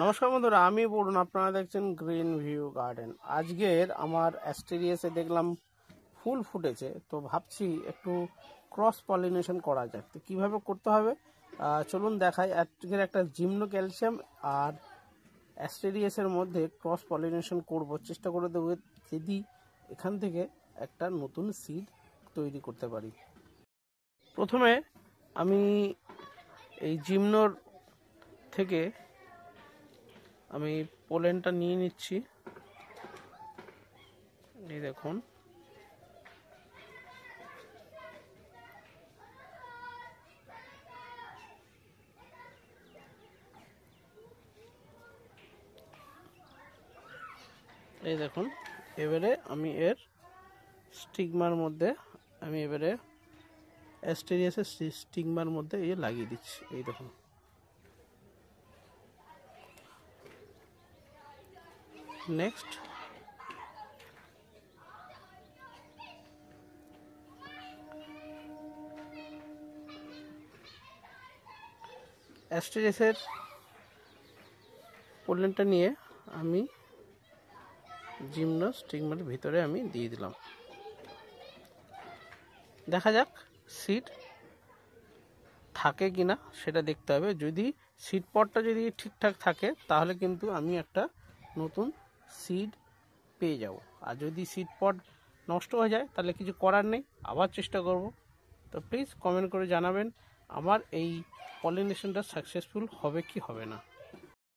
নমস্কার বন্ধুরা, আমি বলুন, আপনারা দেখছেন গ্রিন ভিউ গার্ডেন। আজকের আমার অ্যাস্টেরিয়াসে দেখলাম ফুল ফুটেছে, তো ভাবছি একটু ক্রস পলিনেশন করা যাক। তো কীভাবে করতে হবে চলুন দেখাই। আজকের একটা জিমনো ক্যালসিয়াম আর অ্যাস্টেরিয়াসের মধ্যে ক্রস পলিনেশন করব, চেষ্টা করে দেবো যদি এখান থেকে একটা নতুন সিড তৈরি করতে পারি। প্রথমে আমি এই জিমনোর থেকে আমি পোলেনটা নিয়ে নিচ্ছি। এই দেখুন, এই দেখুন। এবারে আমি এর স্টিগমার মধ্যে এবারে অ্যাস্টেরিয়াসের স্টিগমার মধ্যে লাগিয়ে দিচ্ছি। এই দেখুন, নেক্সট অ্যাস্টেরিয়াসের পোলেনটা নিয়ে আমি জিমনো স্টিগমার ভিতরে আমি দিয়ে দিলাম। দেখা যাক সিড থাকে কিনা সেটা দেখতে হবে। যদি সিড পটটা যদি ঠিকঠাক থাকে তাহলে কিন্তু আমি একটা নতুন সিড পেয়ে যাব। আর যদি সিড পট নষ্ট হয়ে যায় তাহলে কিছু করার নেই, আবার চেষ্টা করব। তো প্লিজ কমেন্ট করে জানাবেন আমার এই পলিনেশনটা সাকসেসফুল হবে কি হবে না।